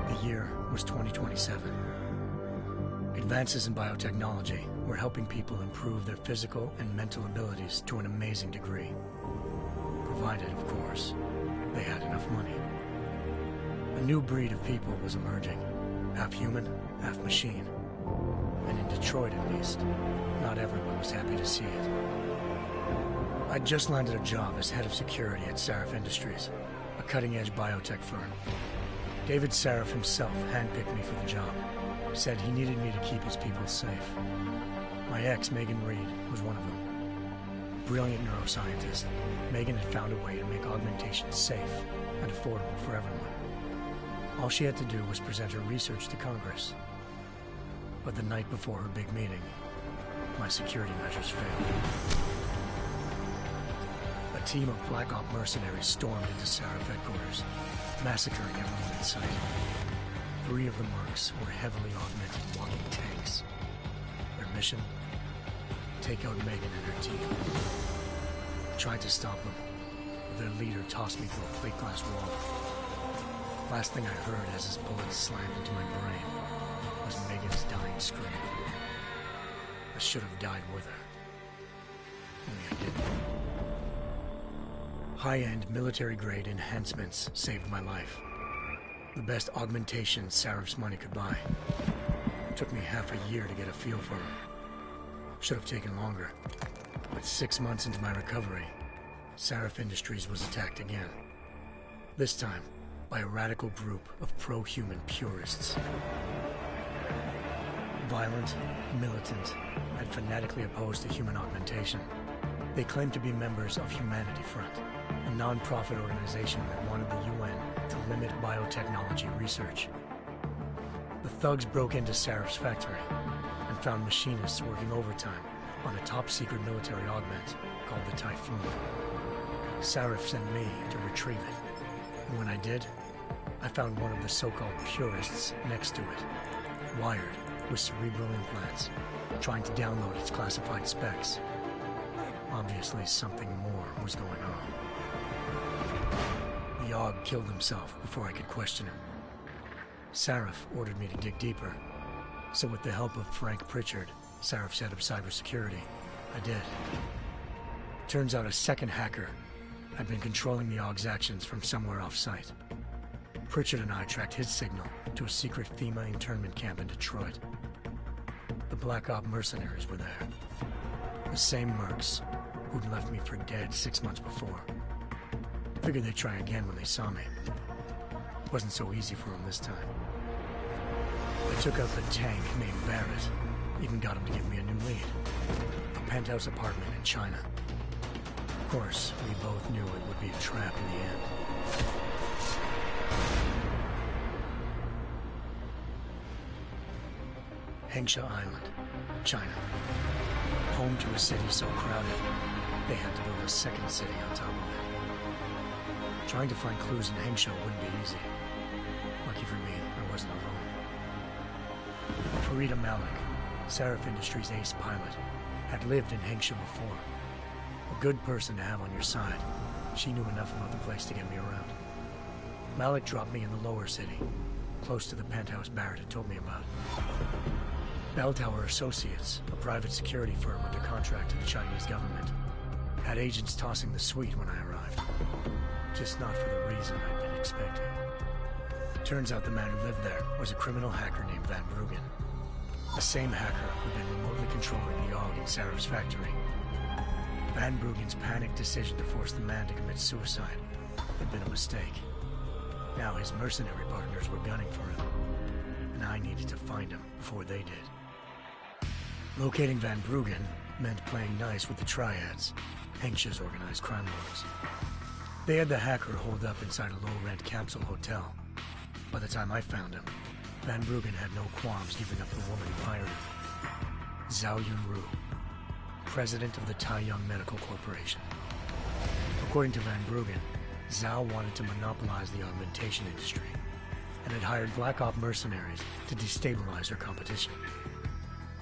The year was 2027. Advances in biotechnology were helping people improve their physical and mental abilities to an amazing degree. Provided, of course, they had enough money. A new breed of people was emerging, half human, half machine. And in Detroit, at least, not everyone was happy to see it. I'd just landed a job as head of security at Sarif Industries, a cutting-edge biotech firm. David Sarif himself handpicked me for the job, said he needed me to keep his people safe. My ex, Megan Reed, was one of them. Brilliant neuroscientist, Megan had found a way to make augmentation safe and affordable for everyone. All she had to do was present her research to Congress. But the night before her big meeting, my security measures failed. A team of Black Op mercenaries stormed into Sarif headquarters, massacring everyone in sight. 3 of the mercs were heavily augmented walking tanks. Their mission? Take out Megan and her team. I tried to stop them, but their leader tossed me through a plate glass wall. Last thing I heard as his bullets slammed into my brain was Megan's dying scream. I should have died with her. Only I didn't. High-end military-grade enhancements saved my life. The best augmentation Sarif's money could buy. It took me half a year to get a feel for them. Should have taken longer. But 6 months into my recovery, Sarif Industries was attacked again. This time, by a radical group of pro-human purists. Violent, militant, and fanatically opposed to human augmentation. They claimed to be members of Humanity Front, a non-profit organization that wanted the UN to limit biotechnology research. The thugs broke into Sarif's factory and found machinists working overtime on a top-secret military augment called the Typhoon. Sarif sent me to retrieve it, and when I did, I found one of the so-called purists next to it, wired with cerebral implants, trying to download its classified specs. Obviously, something more was going on. The Aug killed himself before I could question him. Sarif ordered me to dig deeper, so with the help of Frank Pritchard, Sarif's head of cybersecurity, I did. Turns out a second hacker had been controlling the Aug's actions from somewhere off-site. Pritchard and I tracked his signal to a secret FEMA internment camp in Detroit. The Black Op mercenaries were there. The same mercs who'd left me for dead 6 months before. Figured they'd try again when they saw me. It wasn't so easy for them this time. I took out the tank named Barrett, even got him to give me a new lead. A penthouse apartment in China. Of course, we both knew it would be a trap in the end. Hengsha Island, China. Home to a city so crowded, they had to build a second city on top of it. Trying to find clues in Hengsha wouldn't be easy. Lucky for me, I wasn't alone. Farida Malik, Sarif Industries' ace pilot, had lived in Hengsha before. A good person to have on your side. She knew enough about the place to get me around. Malik dropped me in the lower city, close to the penthouse Barrett had told me about. Bell Tower Associates, a private security firm under contract to the Chinese government, had agents tossing the suite when I arrived. Just not for the reason I'd been expecting. Turns out the man who lived there was a criminal hacker named Van Bruggen. The same hacker who'd been remotely controlling the AUG in Sarif's factory. Van Bruggen's panicked decision to force the man to commit suicide had been a mistake. Now his mercenary partners were gunning for him, and I needed to find him before they did. Locating Van Bruggen meant playing nice with the Triads, Hengsha's organized crime lords. They had the hacker holed up inside a low-rent capsule hotel. By the time I found him, Van Bruggen had no qualms giving up the woman who hired him. Zhao Yunru, president of the Taiyang Medical Corporation. According to Van Bruggen, Zhao wanted to monopolize the augmentation industry and had hired Black Op mercenaries to destabilize her competition.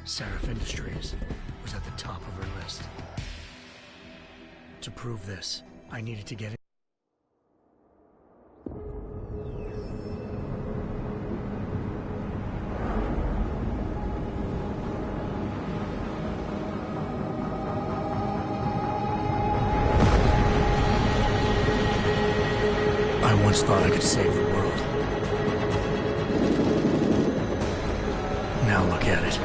Sarif Industries was at the top of her list. To prove this, I needed to get in. I once thought I could save the world. Now look at it.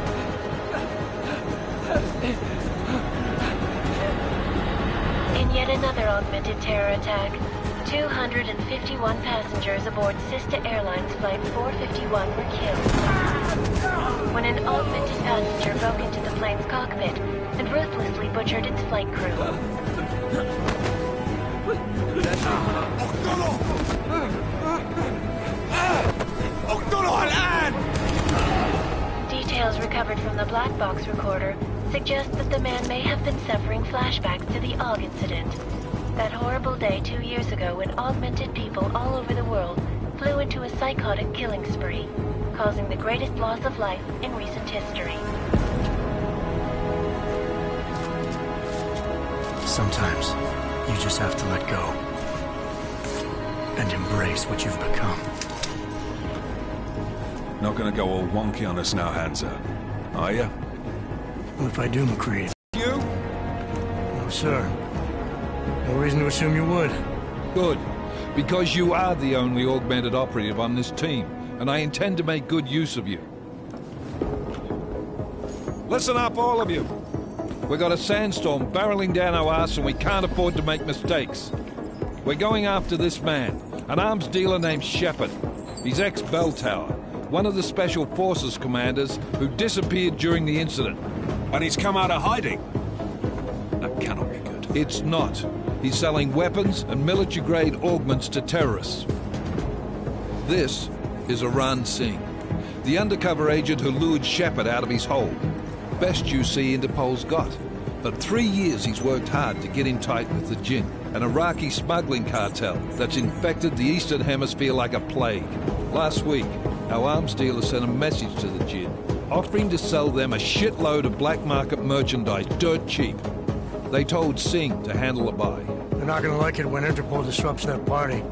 In yet another augmented terror attack, 251 passengers aboard Sister Airlines Flight 451 were killed when an augmented passenger broke into the plane's cockpit and ruthlessly butchered its flight crew. Details recovered from the black box recorder suggest that the man may have been suffering flashbacks to the AUG incident. That horrible day 2 years ago when augmented people all over the world flew into a psychotic killing spree, causing the greatest loss of life in recent history. Sometimes, you just have to let go. And embrace what you've become. Not gonna go all wonky on us now, Hansa, are you? Well, if I do, McCreed. You? No, sir. No reason to assume you would. Good. Because you are the only augmented operative on this team, and I intend to make good use of you. Listen up, all of you. We've got a sandstorm barreling down our arse and we can't afford to make mistakes. We're going after this man, an arms dealer named Shepard. He's ex-Bell Tower, one of the Special Forces commanders who disappeared during the incident. And he's come out of hiding? That cannot be good. It's not. He's selling weapons and military-grade augments to terrorists. This is Iran Singh, the undercover agent who lured Shepard out of his hole. Best you see Interpol's got. For 3 years he's worked hard to get in tight with the Jinn, an Iraqi smuggling cartel that's infected the Eastern Hemisphere like a plague. Last week, our arms dealer sent a message to the Jinn, offering to sell them a shitload of black market merchandise dirt cheap. They told Singh to handle the buy. They're not gonna like it when Interpol disrupts that party.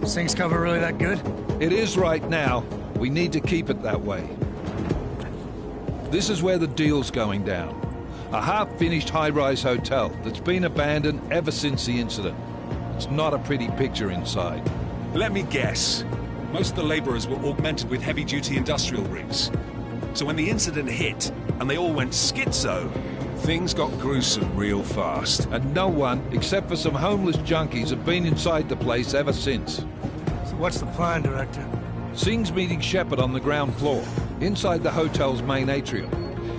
Singh's cover really that good? It is right now. We need to keep it that way. This is where the deal's going down. A half-finished high-rise hotel that's been abandoned ever since the incident. It's not a pretty picture inside. Let me guess. Most of the laborers were augmented with heavy-duty industrial rigs. So when the incident hit, and they all went schizo, things got gruesome real fast. And no one, except for some homeless junkies, have been inside the place ever since. So what's the plan, Director? Singh's meeting Shepard on the ground floor, inside the hotel's main atrium.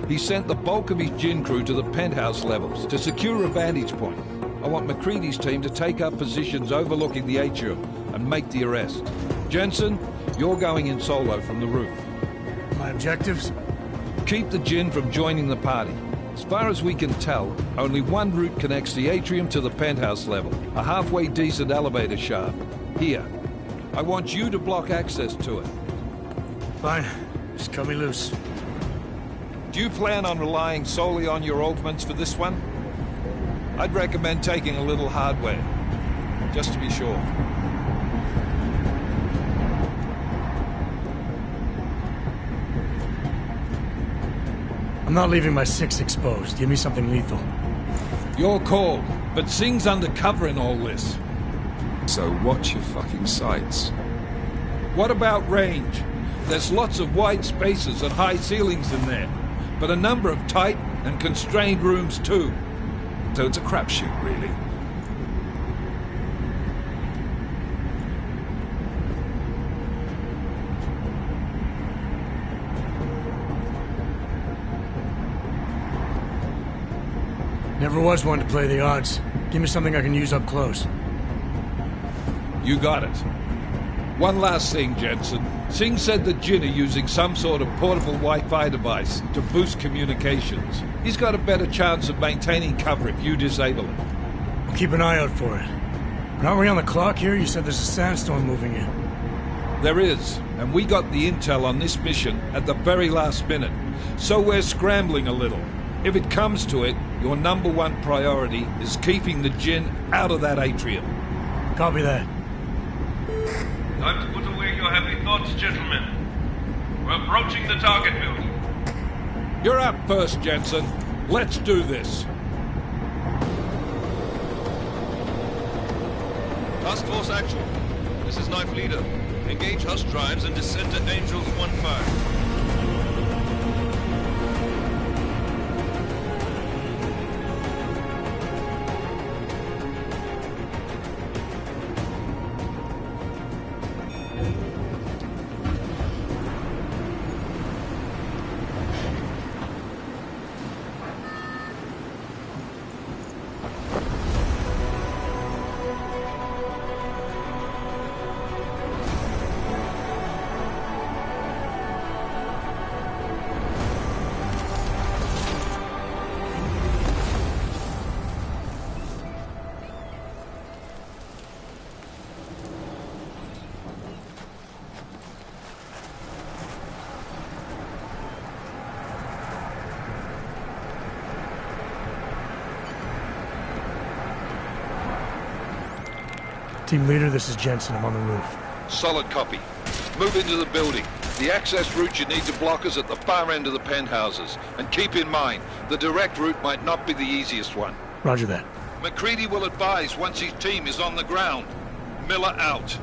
He sent the bulk of his Jinn crew to the penthouse levels to secure a vantage point. I want McCready's team to take up positions overlooking the atrium and make the arrest. Jensen, you're going in solo from the roof. My objectives? Keep the Jinn from joining the party. As far as we can tell, only one route connects the atrium to the penthouse level, a halfway decent elevator shaft. Here. I want you to block access to it. Fine. Just cut me loose. Do you plan on relying solely on your augments for this one? I'd recommend taking a little hardware, just to be sure. I'm not leaving my 6 exposed. Give me something lethal. Your call, but Singh's undercover in all this. So watch your fucking sights. What about range? There's lots of wide spaces and high ceilings in there, but a number of tight and constrained rooms too. So it's a crapshoot, really. Never was one to play the odds. Give me something I can use up close. You got it. One last thing, Jensen. Singh said the Jinn are using some sort of portable Wi-Fi device to boost communications. He's got a better chance of maintaining cover if you disable it. I'll keep an eye out for it. But aren't we on the clock here? You said there's a sandstorm moving in. There is, and we got the intel on this mission at the very last minute, so we're scrambling a little. If it comes to it, your number one priority is keeping the Jinn out of that atrium. Copy that. Time to put away your heavy thoughts, gentlemen. We're approaching the target building. You're up first, Jensen. Let's do this. Task Force Actual. This is Knife Leader. Engage Hush drives and descend to Angels 1-5. Team leader, this is Jensen. I'm on the roof. Solid copy. Move into the building. The access route you need to block is at the far end of the penthouses. And keep in mind, the direct route might not be the easiest one. Roger that. McCready will advise once his team is on the ground. Miller out.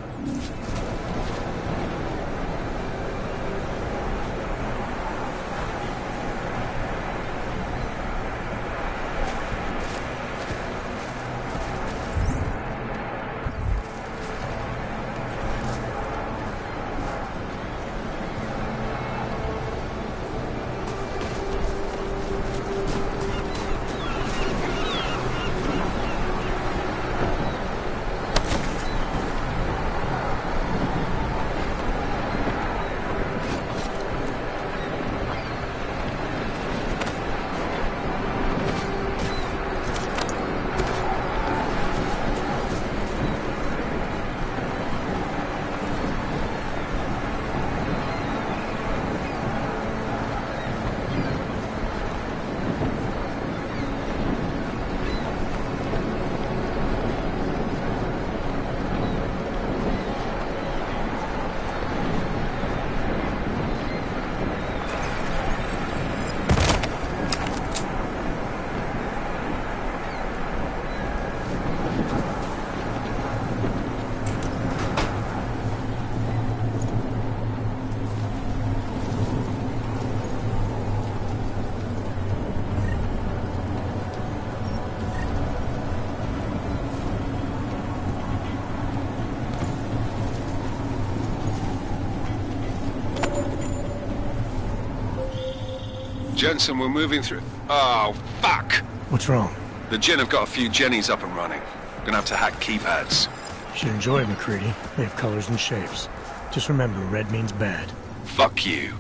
Jensen, we're moving through... Oh, fuck! What's wrong? The Jinn have got a few Jennies up and running. Gonna have to hack keypads. You should enjoy it, McCready. They have colors and shapes. Just remember, red means bad. Fuck you.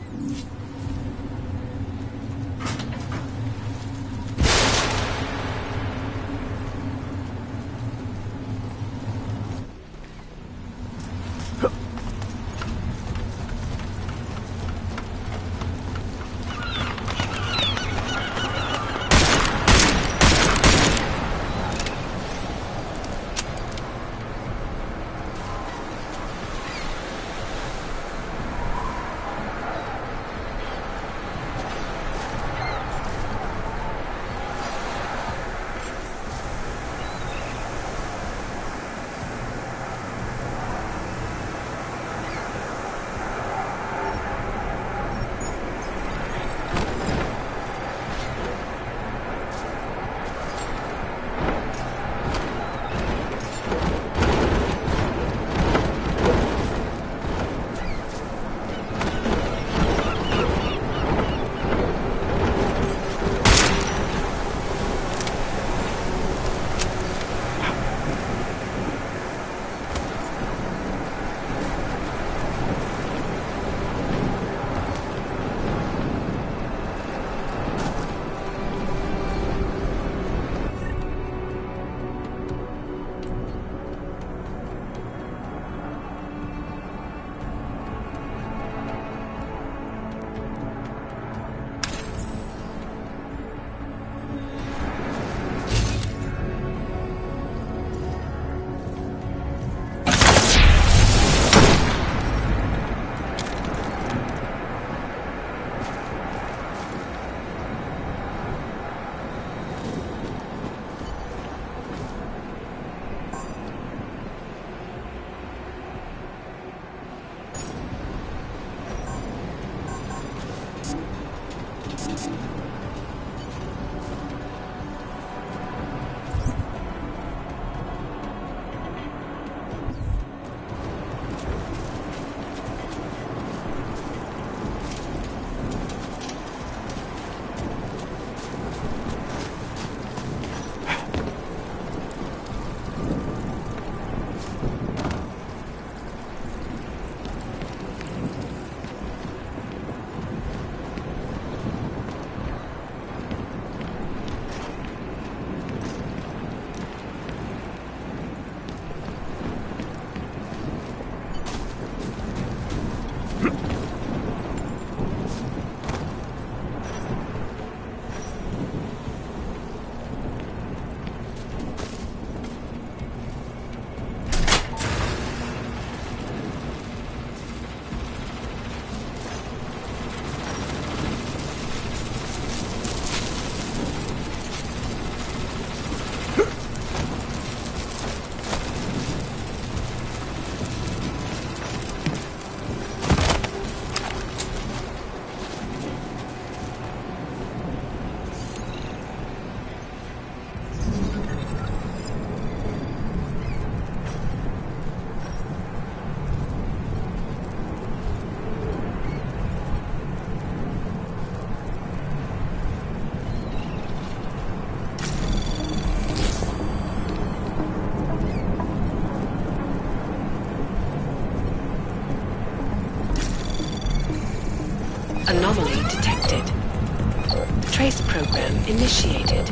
initiated.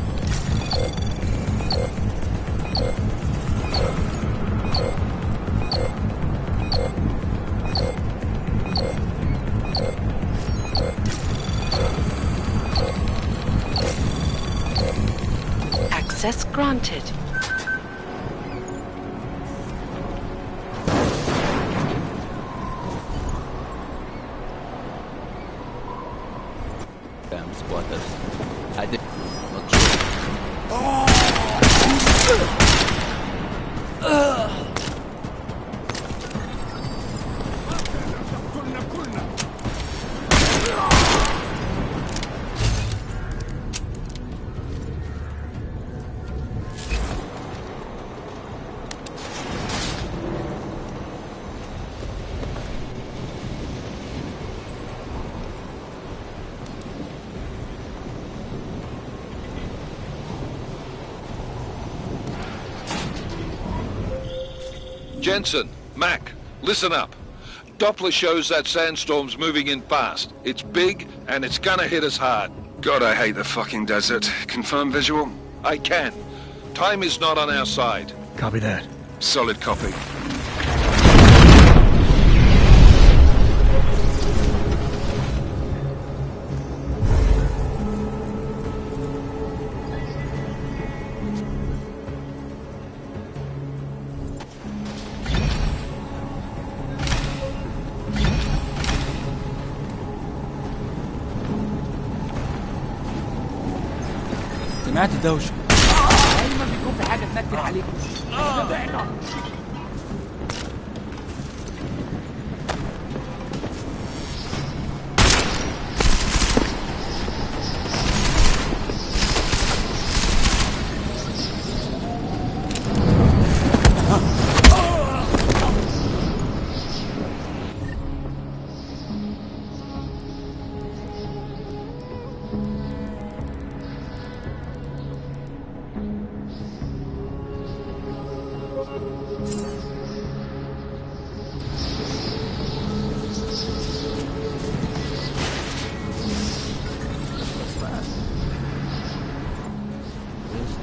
Access granted. Squatters. I did not sure. Jensen, Mac, listen up. Doppler shows that sandstorm's moving in fast. It's big, and it's gonna hit us hard. God, I hate the fucking desert. Confirm visual? I can. Time is not on our side. Copy that. Solid copy. سمعت الدوشة. دايما بيكون في حاجة تنكر عليك.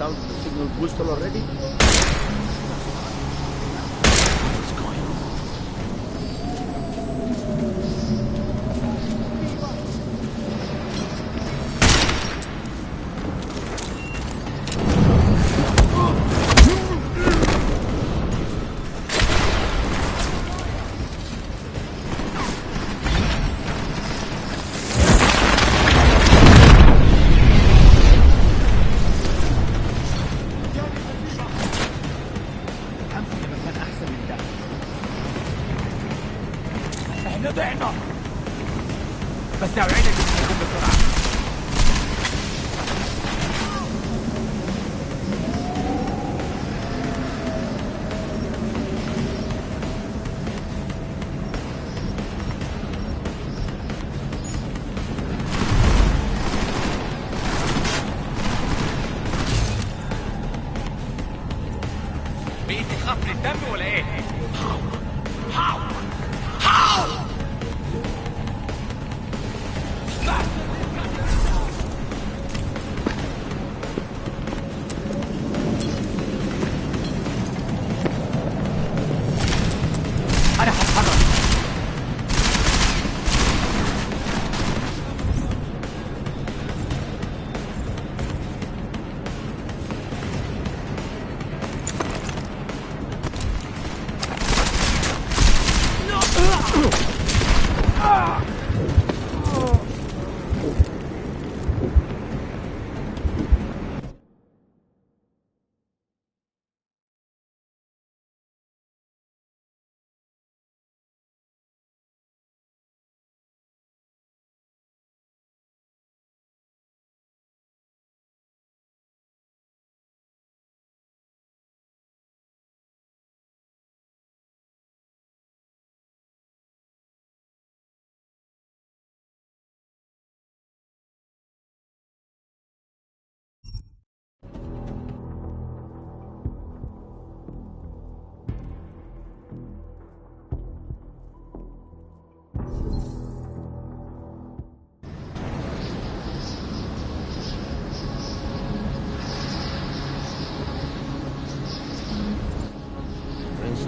Down to the signal booster already? ضعنا بس اوعدك انكم بسرعه. بقيت تخاف من الدم ولا ايه؟ أنا هتحرك.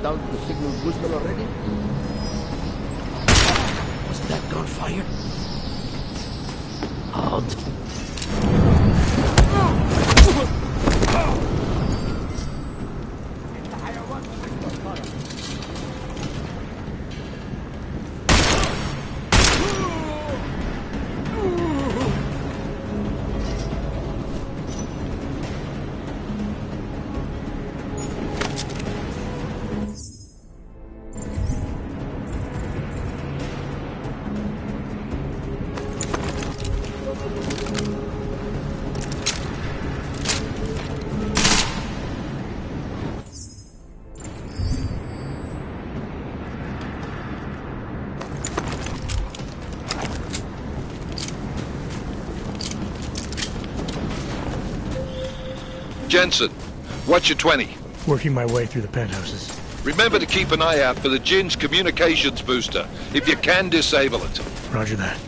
down to the signal booster already? Was that gun fired? Odd. Jensen, what's your 20? Working my way through the penthouses. Remember to keep an eye out for the Jin's communications booster. If you can, disable it. Roger that.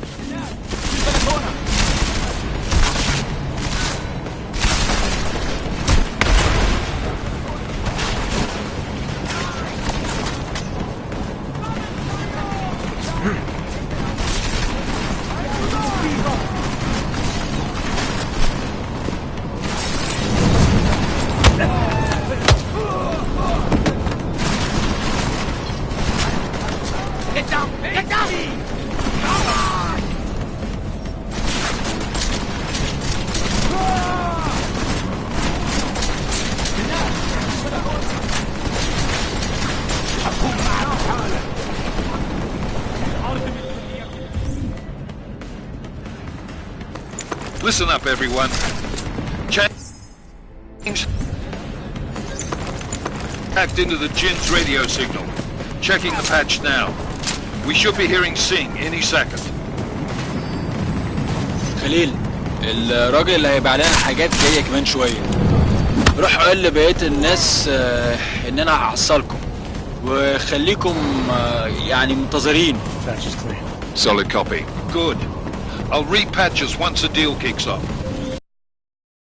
Listen up, everyone. Change hacked into the Jin's radio signal. Checking the patch now. We should be hearing Sing any second. خليل، الراجل اللي هيبقى علينا حاجات جايه كمان شويه. روح قول لبقيه الناس ان انا هحصلكم وخليكم يعني منتظرين. Patch is clean. Solid copy. Good. I'll repatch us once the deal kicks off.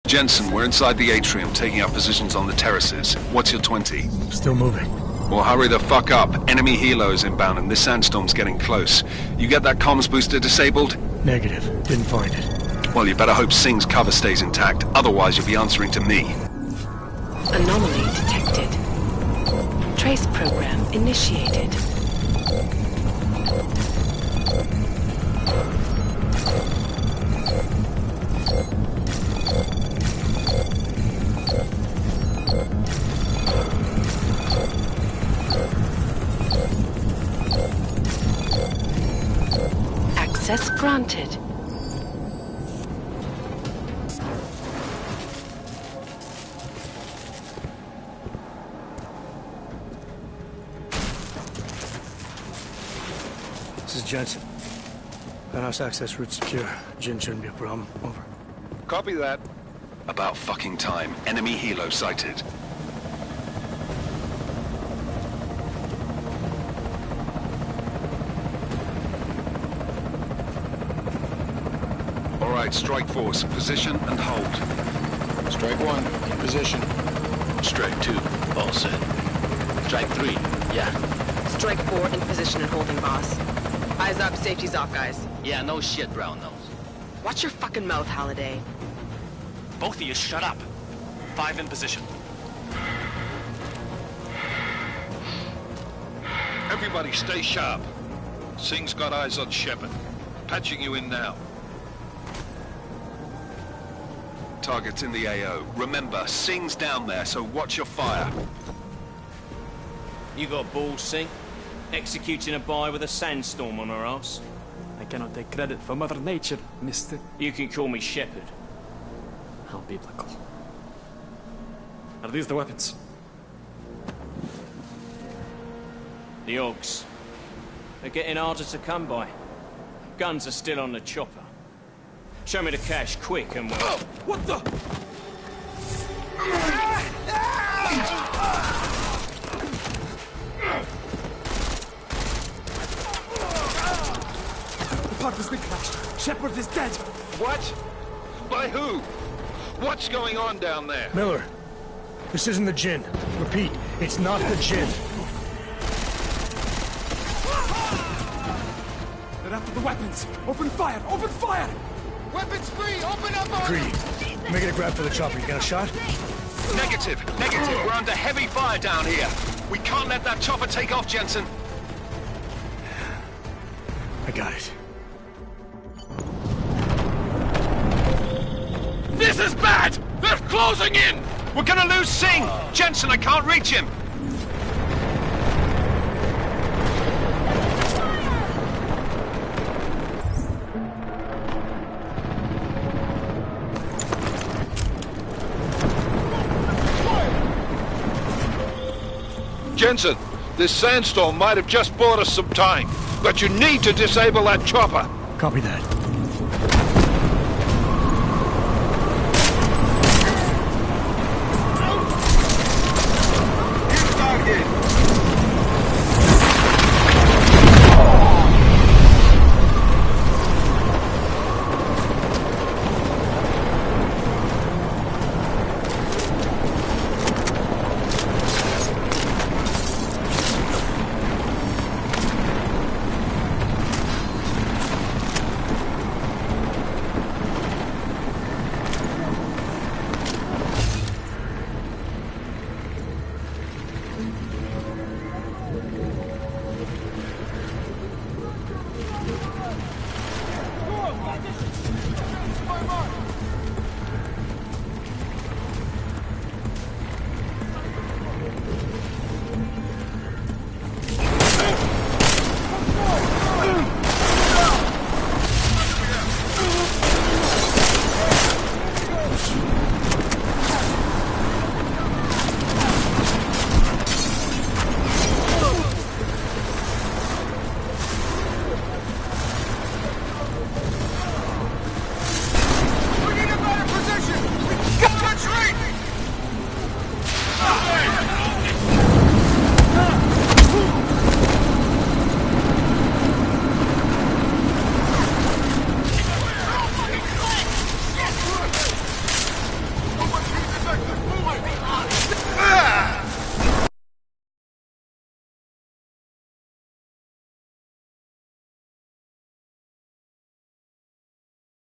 Jensen, we're inside the atrium, taking up positions on the terraces. What's your 20? Still moving. Well, hurry the fuck up. Enemy helo is inbound and this sandstorm's getting close. You get that comms booster disabled? Negative. Didn't find it. Well, you better hope Singh's cover stays intact. Otherwise, you'll be answering to me. Anomaly detected. Trace program initiated. Access granted. This is Jensen. Penthouse access route secure. Jin shouldn't be a problem. Over. Copy that. About fucking time. Enemy helo sighted. All right, strike force. Position and hold. Strike 1, in position. Strike 2, all set. Strike 3, yeah. Strike 4, in position and holding, boss. Eyes up, safety's off, guys. Yeah, no shit, brown nose. Watch your fucking mouth, Halliday. Both of you, shut up. 5 in position. Everybody stay sharp. Singh's got eyes on Shepard. Patching you in now. Target's in the AO. Remember, Singh's down there, so watch your fire. You got balls, Singh? Executing a buy with a sandstorm on our ass? I cannot take credit for Mother Nature, mister. You can call me Shepard. How biblical. Are these the weapons? The Augs. They're getting harder to come by. Guns are still on the chopper. Show me the cash, quick, and we'll... Oh, what the? The part has been crashed. Shepard is dead. What? By who? What's going on down there? Miller, this isn't the Jinn. Repeat, it's not the Jinn. They're after the weapons. Open fire! Open fire! Weapons free! Open up on Greedy. Making a grab for the chopper. You got a shot? Negative. We're under heavy fire down here. We can't let that chopper take off, Jensen. I got it. This is bad! They're closing in! We're gonna lose Singh! Jensen, I can't reach him! Jensen, this sandstorm might have just bought us some time, but you need to disable that chopper. Copy that.